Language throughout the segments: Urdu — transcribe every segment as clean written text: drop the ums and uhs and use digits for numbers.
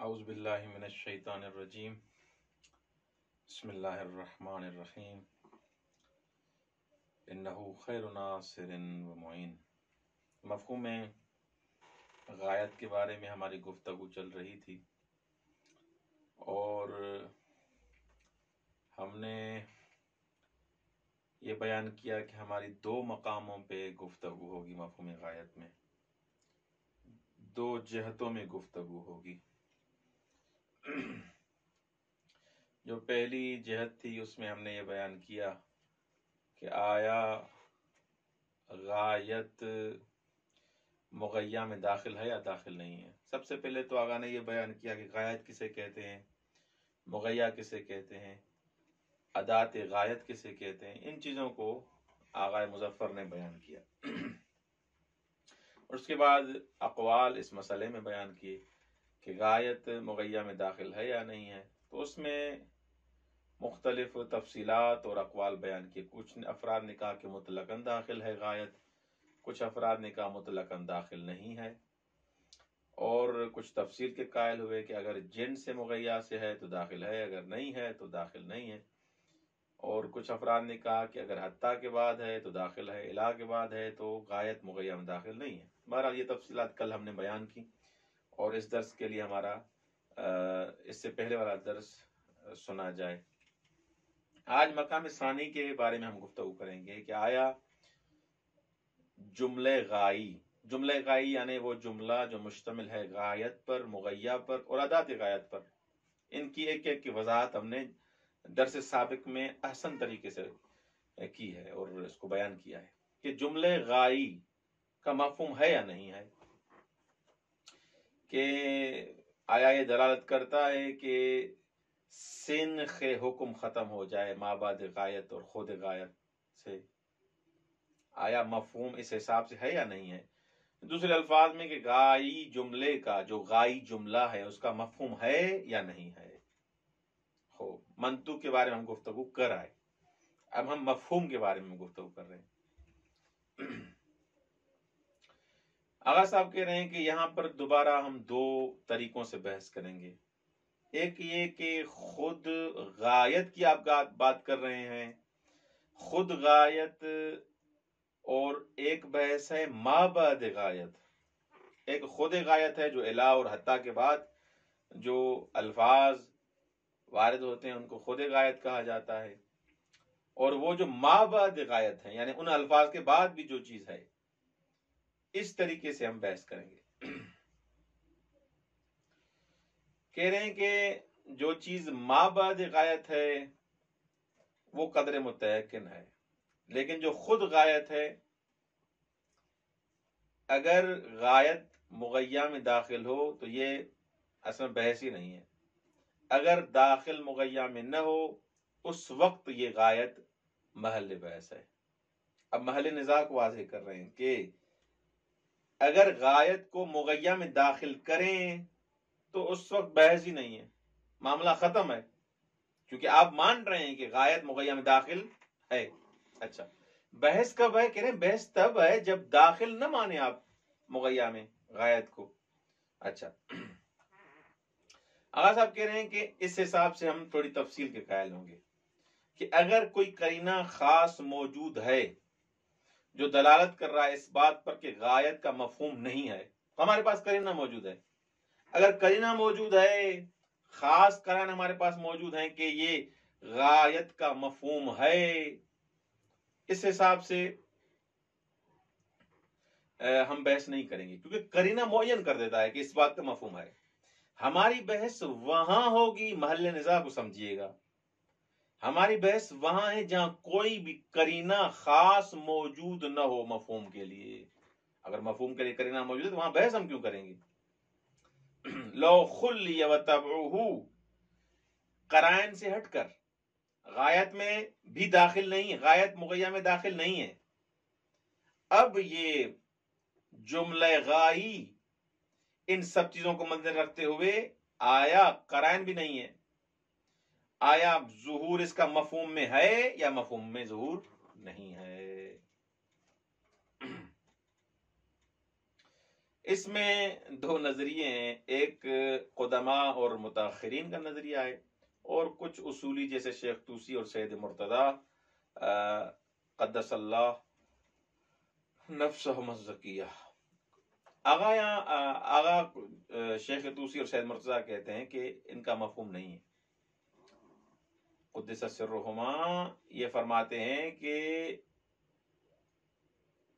اعوذ باللہ من الشیطان الرجیم بسم اللہ الرحمن الرحیم انہ خیر ناصر و معین۔ مفہوم غایت کے بارے میں ہماری گفتگو چل رہی تھی اور ہم نے یہ بیان کیا کہ ہماری دو مقاموں پہ گفتگو ہوگی۔ مفہوم غایت میں دو جہتوں میں گفتگو ہوگی۔ جو پہلی جہت تھی اس میں ہم نے یہ بیان کیا کہ آیا غایت مغیّہ میں داخل ہے یا داخل نہیں ہے۔ سب سے پہلے تو آغا نے یہ بیان کیا کہ غایت کسے کہتے ہیں، مغیّہ کسے کہتے ہیں، ادات غایت کسے کہتے ہیں۔ ان چیزوں کو آغا مظفر نے بیان کیا اور اس کے بعد اقوال اس مسئلے میں بیان کیے کہ غایت مغیّہ میں داخل ہے یا نہیں ہے۔ تو اس میں مختلف تفصیلات اور اقوال بیان کیے۔ کچھ افراد نے کہا کہ مطلقاً داخل ہے غایت، کچھ افراد نے کہا مطلقاً داخل نہیں ہے، اور کچھ تفصیل کے قائل ہوئے کہ اگر جن سے مغیّہ سے ہے تو داخل ہے، اگر نہیں ہے تو داخل نہیں ہے، اور کچھ افراد نے کہا کہ اگر حتیٰ کے بعد ہے تو داخل ہے، الا کے بعد ہے تو غایت مغیّہ میں داخل نہیں ہے۔ بہرحال یہ تفصیلات کل ہم نے بیان کی، اور اس درس کے لیے ہمارا اس سے پہلے والا درس سنا جائے۔ آج مقام ثانی کے بارے میں ہم گفتگو کریں گے کہ آیا جملہ غائی یعنی وہ جملہ جو مشتمل ہے غایت پر، مغیّہ پر اور ادات غایت پر، ان کی ایک ایک کی وضاحت ہم نے درس سابق میں احسن طریقے سے کی ہے اور اس کو بیان کیا ہے کہ جملہ غائی کا مفہوم ہے یا نہیں ہے، کہ آیا یہ دلالت کرتا ہے کہ سنخ حکم ختم ہو جائے ما بعد غایت اور خود غایت سے، آیا مفہوم اس حساب سے ہے یا نہیں ہے۔ دوسرے الفاظ میں کہ غائی جملے کا جو غائی جملہ ہے اس کا مفہوم ہے یا نہیں ہے۔ منطوق کے بارے میں ہم گفتگو کر آئے، اب ہم مفہوم کے بارے میں گفتگو کر رہے ہیں۔ آغا صاحب کہہ رہے ہیں کہ یہاں پر دوبارہ ہم دو طریقوں سے بحث کریں گے۔ ایک یہ کہ خود غایت کی آپ بات کر رہے ہیں، خود غایت، اور ایک بحث ہے ما بعد غایت۔ ایک خود غایت ہے جو الا اور حتیٰ کے بعد جو الفاظ وارد ہوتے ہیں ان کو خود غایت کہا جاتا ہے، اور وہ جو ما بعد غایت ہے یعنی ان الفاظ کے بعد بھی جو چیز ہے، اس طریقے سے ہم بحث کریں گے۔ کہہ رہے ہیں کہ جو چیز ما بعد غایت ہے وہ قدر متیقن ہے، لیکن جو خود غایت ہے اگر غایت مغیّہ میں داخل ہو تو یہ اصل میں بحث ہی نہیں ہے۔ اگر داخل مغیّہ میں نہ ہو اس وقت یہ غایت محل بحث ہے۔ اب محل نزاع کو واضح کر رہے ہیں کہ اگر غایت کو مغیّہ میں داخل کریں تو اس وقت بحث ہی نہیں ہے، معاملہ ختم ہے، کیونکہ آپ مان رہے ہیں کہ غایت مغیّہ میں داخل ہے۔ اچھا، بحث کب ہے؟ کہہ رہے ہیں بحث تب ہے جب داخل نہ مانے آپ مغیّہ میں غایت کو۔ اچھا، آغا صاحب کہہ رہے ہیں کہ اس حساب سے ہم تھوڑی تفصیل کے قائل ہوں گے کہ اگر کوئی قرینہ خاص موجود ہے جو دلالت کر رہا ہے اس بات پر کہ غایت کا مفہوم نہیں ہے، تو ہمارے پاس قرینہ موجود ہے۔ اگر قرینہ موجود ہے، خاص قرائن ہمارے پاس موجود ہیں کہ یہ غایت کا مفہوم ہے، اس حساب سے ہم بحث نہیں کریں گے، کیونکہ قرینہ معین کر دیتا ہے کہ اس بات کا مفہوم ہے۔ ہماری بحث وہاں ہوگی، محل نزاع کو سمجھیے گا، ہماری بحث وہاں ہے جہاں کوئی بھی قرینہ خاص موجود نہ ہو مفہوم کے لیے۔ اگر مفہوم کے لیے قرینہ موجود ہے تو وہاں بحث ہم کیوں کریں گے؟ لو خلی وتبعہ، قرائن سے ہٹ کر غایت میں بھی داخل نہیں، غایت مغیّہ میں داخل نہیں ہے۔ اب یہ جملہ غائی ان سب چیزوں کو مد نظر رکھتے ہوئے آیا قرائن بھی نہیں ہے، آیا ظہور اس کا مفہوم میں ہے یا مفہوم میں ظہور نہیں ہے۔ اس میں دو نظریے ہیں، ایک قدماء اور متاخرین کا نظریہ ہے، اور کچھ اصولی جیسے شیخ طوسی اور سید مرتضیٰ قدس اللہ نفسہم الزکیہ۔ آغا شیخ طوسی اور سید مرتضیٰ کہتے ہیں کہ ان کا مفہوم نہیں ہے۔ قدس سرہما یہ فرماتے ہیں کہ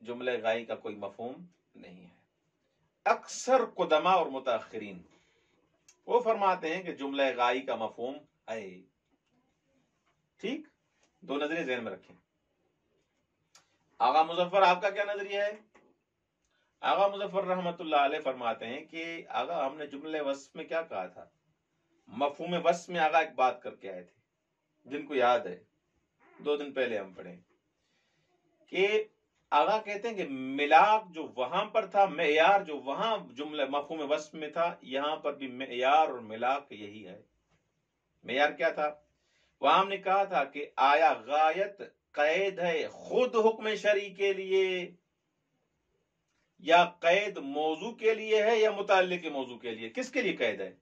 جملہ غائی کا کوئی مفہوم نہیں ہے۔ اکثر قدماء اور متاخرین وہ فرماتے ہیں کہ جملہ غائی کا مفہوم ہے۔ ٹھیک، دو نظریے ذہن میں رکھیں۔ آغا مظفر آپ کا کیا نظریہ ہے؟ آغا مظفر رحمت اللہ علیہ فرماتے ہیں کہ آغا ہم نے جملہ وصف میں کیا کہا تھا؟ مفہوم وصف میں آغا ایک بات کر کے آئے تھے، جن کو یاد ہے 2 دن پہلے ہم پڑھیں، کہ آغا کہتے ہیں کہ ملاک جو وہاں پر تھا، معیار جو وہاں جملہ مفہوم وصف میں تھا، یہاں پر بھی معیار اور ملاک یہی ہے۔ معیار کیا تھا؟ وہاں ہم نے کہا تھا کہ آیا غایت قید ہے خود حکم شرعی کے لیے، یا قید موضوع کے لیے ہے، یا متعلق موضوع کے لیے؟ کس کے لیے قید ہے؟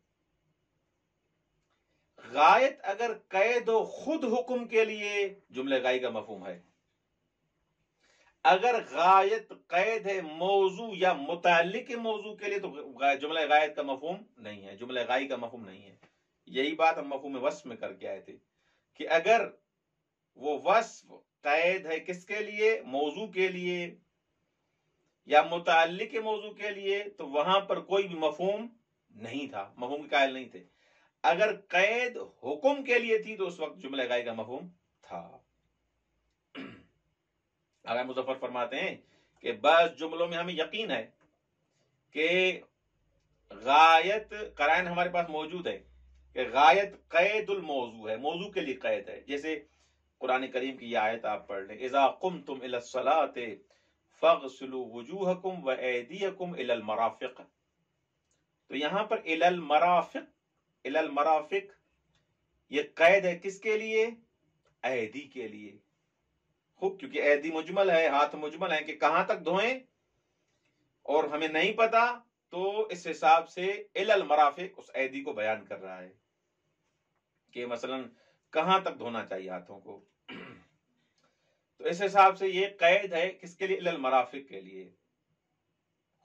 غایت اگر قید ہو خود حکم کے لیے، جملہ غائی کا مفہوم ہے۔ اگر غایت قید ہے موضوع یا متعلق موضوع کے لیے تو جملہ غایت کا مفہوم نہیں ہے، جملہ غائی کا مفہوم نہیں ہے۔ یہی بات ہم مفہوم وصف میں کر کے آئے تھے کہ اگر وہ وصف قید ہے کس کے لیے؟ موضوع کے لیے یا متعلق موضوع کے لیے، تو وہاں پر کوئی بھی مفہوم نہیں تھا، مفہوم کے قائل نہیں تھے۔ اگر قید حکم کے لیے تھی تو اس وقت جملہ غائی کا مفہوم تھا۔ آغا مظفر فرماتے ہیں کہ بعض جملوں میں ہمیں یقین ہے کہ غایت قرائن ہمارے پاس موجود ہے کہ غایت قید الموضوع ہے، موضوع کے لیے قید ہے۔ جیسے قرآن کریم کی یہ آیت آپ پڑھ لیں، اذا قمتم الى الصلاة فاغسلوا وجوہکم وایدیکم الى المرافق، تو یہاں پر الى المرافق، الى المرافق یہ قید ہے کس کے لیے؟ ایدی کے لیے۔ خوب، کیونکہ ایدی مجمل ہے، ہاتھ مجمل ہے کہ کہاں تک دھوئیں، اور ہمیں نہیں پتا، تو اس حساب سے الی المرافق اس ایدی کو بیان کر رہا ہے کہ مثلا کہاں تک دھونا چاہیے ہاتھوں کو۔ تو اس حساب سے یہ قید ہے کس کے لیے؟ الی المرافق کے لیے۔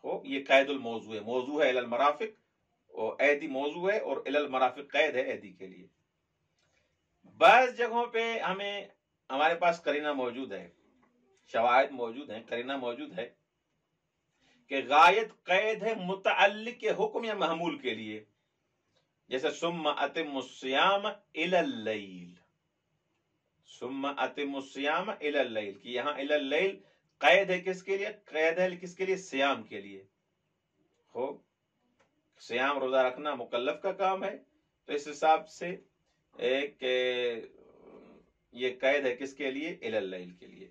خوب، یہ قید الموضوع ہے، موضوع ہے الی المرافق، اور ایدی موضوع ہے، اور الی المرافق قید ہے ایدی کے لیے۔ بعض جگہوں پہ ہمارے پاس قرینہ موجود ہے، شواہد موجود ہیں، قرینہ موجود ہے کہ غایت قید ہے متعلق حکم یا محمول کے لیے، جیسے ثم اتم الصیام الی اللیل، ثم اتم الصیام الی اللیل، کہ یہاں الی اللیل قید ہے کس کے لیے؟ قید ہے کس کے لیے؟ صیام کے لیے۔ خوب، صیام روزہ رکھنا مکلف کا کام ہے، تو اس حساب سے ایک یہ قید ہے کس کے لیے؟ الی اللیل کے لیے۔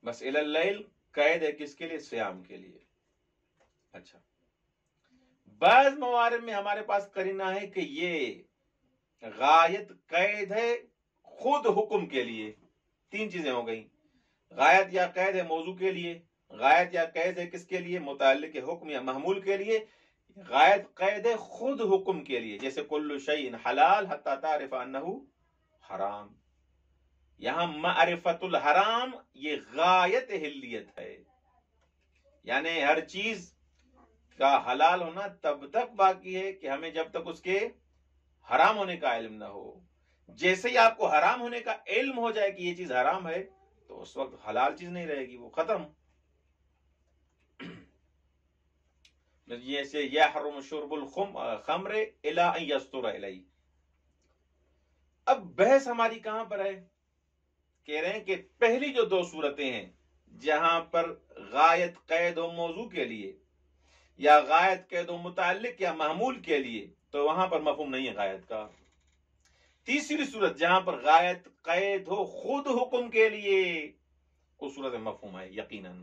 بس الی اللیل قید ہے کس کے لیے؟ صیام کے لیے۔ اچھا، بعض موارد میں ہمارے پاس قرینہ ہے کہ یہ غایت قید ہے خود حکم کے لیے۔ 3 چیزیں ہو گئیں، غایت یا قید ہے موضوع کے لیے، غایت یا قید ہے کس کے لیے؟ متعلق حکم یا محمول کے لیے، غایت قید ہے خود حکم کے لیے، جیسے کل شیء حلال حتی تعرف انہ حرام۔ یہاں معرفت الحرام یہ غایت حلیت ہے، یعنی ہر چیز کا حلال ہونا تب تک باقی ہے کہ ہمیں جب تک اس کے حرام ہونے کا علم نہ ہو۔ جیسے ہی آپ کو حرام ہونے کا علم ہو جائے کہ یہ چیز حرام ہے، تو اس وقت حلال چیز نہیں رہے گی، وہ ختم۔ جیسے یحرم شرب الخمر الی ان یستر الیہ۔ اب بحث ہماری کہاں پر ہے؟ کہہ رہے ہیں کہ پہلی جو 2 صورتیں ہیں جہاں پر غایت قید و موضوع کے لیے یا غایت قید و متعلق یا محمول کے لیے، تو وہاں پر مفہوم نہیں ہے غایت کا۔ تیسری صورت جہاں پر غایت قید ہو خود حکم کے لیے، اس صورت میں مفہوم ہے یقیناً۔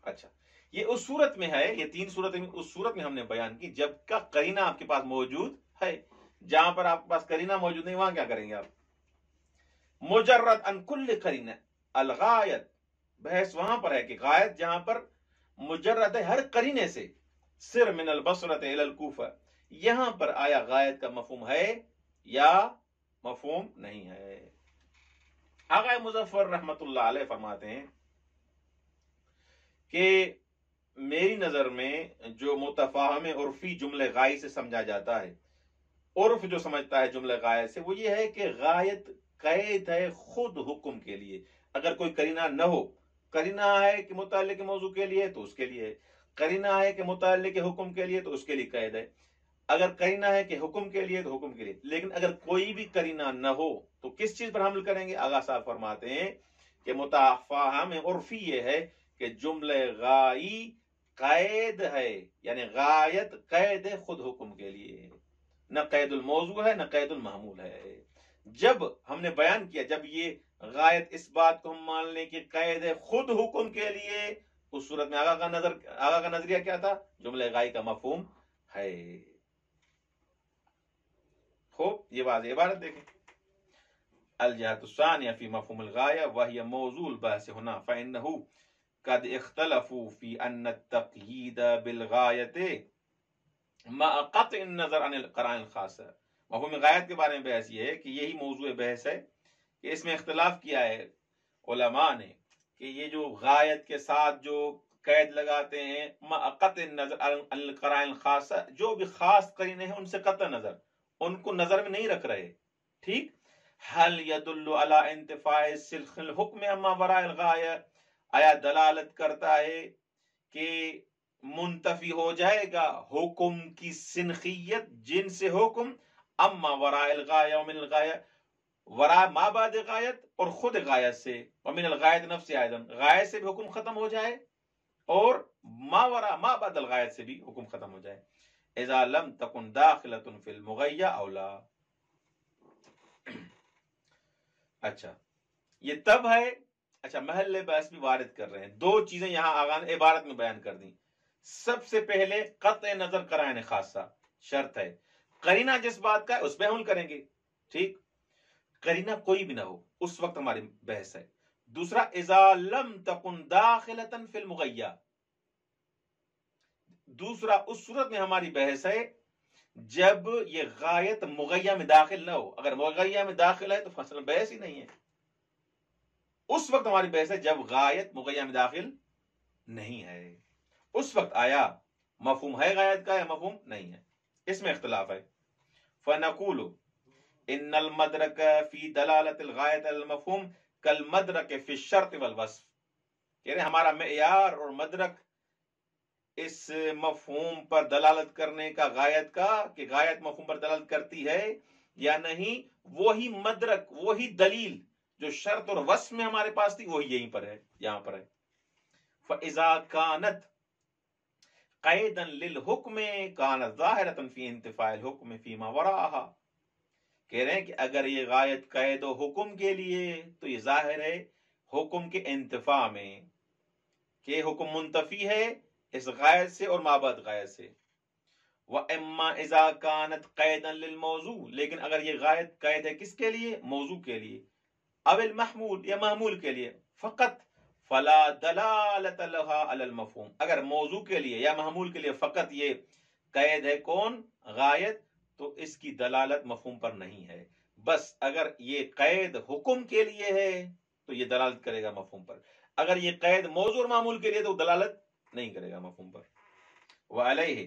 اچھا، یہ اس صورت میں ہے، یہ 3 صورتیں اس صورت میں ہم نے بیان کی جب کا قرینہ آپ کے پاس موجود ہے۔ جہاں پر آپ کے پاس قرینہ موجود نہیں، وہاں کیا کریں گے آپ؟ مجرد ان کل قرینہ، الغایت، بحث وہاں پر ہے کہ غایت جہاں پر مجرد ہے ہر قرینے سے، سر من البصرۃ الی الکوفہ، یہاں پر آیا غایت کا مفہوم ہے یا مفہوم نہیں ہے؟ آقا مظفر رحمت اللہ علیہ فرماتے ہیں کہ میری نظر میں جو متفاہم عرفی جملے غائی سے سمجھا جاتا ہے، عرف جو سمجھتا ہے جملے غایت سے، وہ یہ ہے کہ غایت قید ہے خود حکم کے لیے، اگر کوئی قرینہ نہ ہو، قرینہ ہے کہ متعلق موضوع کے لیے تو اس کے لیے، قرینہ ہے کہ متعلق حکم کے لیے تو اس کے لیے قید ہے، اگر قرینہ ہے کہ حکم کے لیے تو حکم کے لیے، لیکن اگر کوئی بھی قرینہ نہ ہو تو کس چیز پر حمل کریں گے؟ آغا صاحب فرماتے ہیں کہ متفاہم عرفی یہ ہے کہ جملے غائی قید ہے، یعنی غایت قید ہے خود حکم کے لیے، نہ قید الموضوع ہے نہ قید المحمول ہے۔ جب ہم نے بیان کیا، جب یہ غایت اس بات کو ہم مان لیں کہ قید ہے خود حکم کے لیے، اس صورت میں آغا کا نظریہ کیا تھا؟ جملہ غائی کا مفہوم ہے۔ خوب، یہ واضح عبارت دیکھیں، الجہت الثانیہ فی مفہوم الغایہ وہی موضوع البحث ہونا فإنہ قد اختلفوا فی ان التقیید بالغایت مع قطع النظر عن القرائن الخاصہ۔ مفہوم غایت کے بارے میں بحث یہ ہے کہ یہی موضوع بحث ہے کہ اس میں اختلاف کیا ہے علماء نے کہ یہ جو غایت کے ساتھ جو قید لگاتے ہیں مع قطع النظر عن القرائن الخاصہ، جو بھی خاص قرینے ہیں ان سے قطع نظر، ان کو نظر میں نہیں رکھ رہے، ٹھیک؟ حل يدل على انتفاع سلخ الحکم اما وراء الغایہ، آیا دلالت کرتا ہے کہ منتفی ہو جائے گا حکم کی سنخیت جن سے حکم، اما وراء الغایہ ومن الغایہ، وراء ما بعد غایت اور خود غایت سے، ومن الغایت نفس ایضا، غایت سے بھی حکم ختم ہو جائے اور ما وراء ما بعد الغایت سے بھی حکم ختم ہو جائے، اذا لم تکن داخلۃ فی المغیہ اولا۔ اچھا، یہ تب ہے، اچھا محل بحث بھی وارد کر رہے ہیں، دو چیزیں یہاں آغا نے عبارت میں بیان کر دی۔ سب سے پہلے قطع نظر قرائن خاصہ شرط ہے، قرینہ جس بات کا ہے اس پہ عمل کریں گے، ٹھیک؟ قرینہ کوئی بھی نہ ہو اس وقت ہماری بحث ہے۔ دوسرا اذا لم تکن داخلۃ فی المغیہ، دوسرا اس صورت میں ہماری بحث ہے جب یہ غایت مغیہ میں داخل نہ ہو، اگر مغیہ میں داخل ہے تو فصل بحث ہی نہیں ہے، اس وقت ہماری بحث ہے جب غایت مغیہ میں داخل نہیں ہے، اس وقت آیا مفہوم ہے غایت کا یا مفہوم نہیں ہے، اس میں اختلاف ہے۔ فنقول ان المدرک فی دلالت الغایت المفہوم کالمدرک فی الشرط والوصف، کہہ رہے ہمارا معیار اور مدرک اس مفہوم پر دلالت کرنے کا غایت کا، کہ غایت مفہوم پر دلالت کرتی ہے یا نہیں، وہی مدرک، وہی دلیل جو شرط اور وصف میں ہمارے پاس تھی وہی یہیں پر ہے، یہاں پر ہے۔ فَإِذَا كَانَتْ قَيْدًا لِلْحُكْمِ كَانَتْ ظَاهِرَةً فِي انتفاع الْحُكْمِ فِيمَا وَرَاءَهَا، کہہ رہے ہیں کہ اگر یہ غایت قید و حکم کے لیے تو یہ ظاہر ہے حکم کے انتفاع میں، کہ حکم منتفی ہے اس غایت سے اور مابعد غایت سے۔ وَإِمَّا إِذَا كَانَتْ قَيْدًا لِلْمَوْضُوع، لیکن اگر یہ غایت قید ہے کس کے لیے؟ موضوع کے لیے، او المحمول یا محمول کے لیے، فقط فلا دلالت لها علی المفہوم، اگر موضوع کے لیے یا محمول کے لیے فقط یہ قید ہے کون؟ غایت، تو اس کی دلالت مفہوم پر نہیں ہے، بس اگر یہ قید حکم کے لیے ہے تو یہ دلالت کرے گا مفہوم پر، اگر یہ قید موضوع اور معمول کے لیے تو دلالت نہیں کرے گا مفہوم پر۔ وعلیہ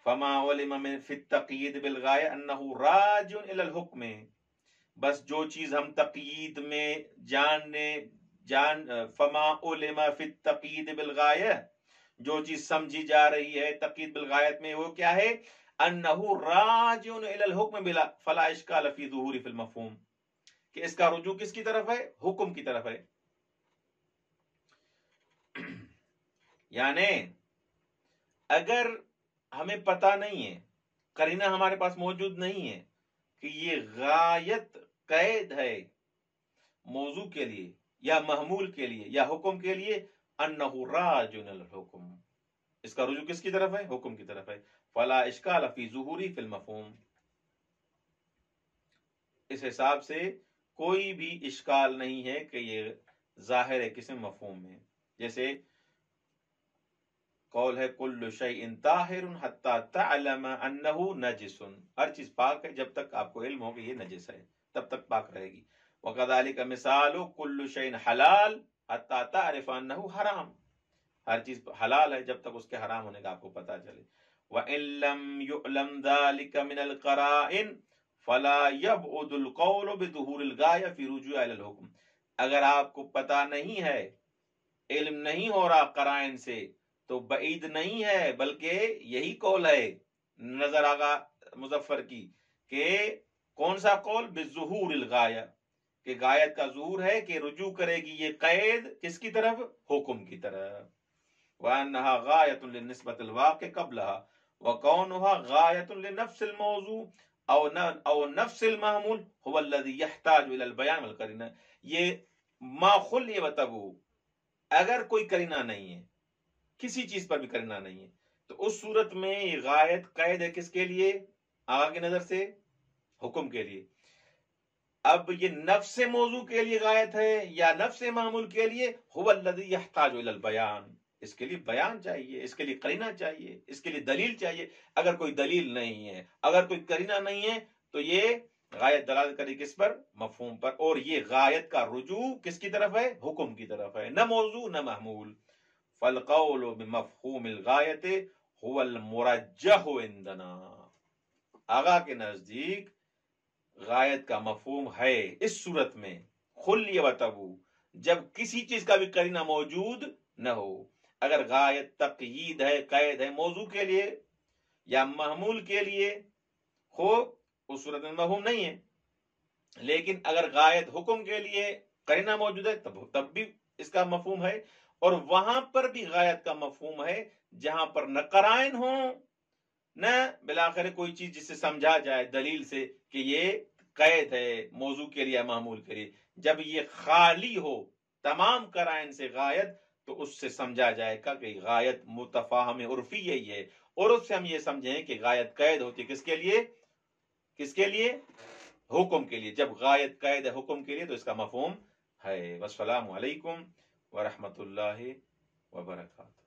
فما علم من فی التقیید بالغایہ انہ راجع الی الحکم، بس جو چیز ہم تقیید میں فما علم فی التقیید بالغایہ، جو چیز سمجھی جا رہی ہے تقیید بالغایت میں، وہ کیا ہے؟ انہ راجع الی الحکم بلا فلا اشکال فی ظہور فی المفہوم، کہ اس کا رجوع کس کی طرف ہے؟ حکم کی طرف ہے۔ یعنی اگر ہمیں پتہ نہیں ہے، قرینہ ہمارے پاس موجود نہیں ہے کہ یہ غایت قید ہے موضوع کے لیے یا محمول کے لیے یا حکم کے لیے، انہ راجع الی الحکم، اس کا رجوع کس کی طرف ہے؟ حکم کی طرف ہے، فلا اشکال فی ظہوری فی المفہوم، اس حساب سے کوئی بھی اشکال نہیں ہے کہ یہ ظاہر ہے کس مفہوم میں، جیسے قول ہے کل شیء طاہر حتی تعلم انہ نجس، ہر چیز پاک ہے جب تک آپ کو علم ہو کہ یہ نجس ہے، تب تک پاک رہے گی۔ وکذالک مثال کل شیء حلال حتی تعرف انہ حرام، ہر چیز حلال ہے جب تک اس کے حرام ہونے کا آپ کو پتا چلے۔ وَإِن لَّمْ يُعْلَمْ ذَلِكَ مِنَ الْقَرَائِنِ فَلَا يَبْعُدُ الْقَوْلُ بِظُهُورِ الْغَایَةِ فِي رُجوعِ إِلَى الْحُکْم، اگر آپ کو پتا نہیں ہے، علم نہیں ہو رہا قرائن سے، تو بعید نہیں ہے، بلکہ یہی قول ہے نظر آغا مظفر کی کہ کون سا قول؟ بِظُهُورِ الْغَایَةِ، کہ غایت کا ظہور ہے، کہ رجوع کرے گی یہ قید کس کی طرف؟ حکم کی طرف۔ وَأَنَّهَا غَایَةٌ لِلنِّسْبَةِ الْوَاقِعِ قَبْلَهَا وَكَوْنُهَا غَایَةٌ لِنَفْسِ الْمَوْضُوعِ أو نفس المحمول هو الذي يحتاج إلى البيان والقرینہ، یہ ما خلی وتبو، اگر کوئی قرینہ نہیں ہے، کسی چیز پر بھی قرینہ نہیں ہے، تو اس صورت میں یہ غایت قید ہے کس کے لیے؟ آغا کی نظر سے حکم کے لیے۔ اب یہ نفس موضوع کے لیے غایت ہے یا نفس معمول کے لیے؟ هو الذي يحتاج الى البیان، اس کے لیے بیان چاہیے، اس کے لیے قرینہ چاہیے، اس کے لیے دلیل چاہیے۔ اگر کوئی دلیل نہیں ہے، اگر کوئی قرینہ نہیں ہے، تو یہ غایت دلالت کرے کس پر؟ مفہوم پر، اور یہ غایت کا رجوع کس کی طرف ہے؟ حکم کی طرف ہے، نہ موضوع نہ محمول۔ فالقول بمفہوم الغایت هو المرجح عندنا، آغا کے نزدیک غایت کا مفہوم ہے اس صورت میں خلی و تبو، جب کسی چیز کا بھی قرینہ موجود نہ ہو۔ اگر غایت تقیید ہے، قید ہے موضوع کے لیے یا محمول کے لیے ہو، اس صورت میں مفہوم نہیں ہے، لیکن اگر غایت حکم کے لیے قرینہ موجود ہے تب بھی اس کا مفہوم ہے، اور وہاں پر بھی غایت کا مفہوم ہے جہاں پر نہ قرائن ہوں نہ بالآخر کوئی چیز جس سے سمجھا جائے دلیل سے کہ یہ قید ہے موضوع کے لیے محمول کے لیے۔ جب یہ خالی ہو تمام قرائن سے غایت، تو اس سے سمجھا جائے گا کہ غایت متفاہم عرفی یہی ہے، اور اس سے ہم یہ سمجھیں کہ غایت قید ہوتی ہے کس کے لیے؟ کس کے لیے؟ حکم کے لیے۔ جب غایت قید ہے حکم کے لیے تو اس کا مفہوم ہے۔ والسلام علیکم ورحمۃ اللہ وبرکاتہ۔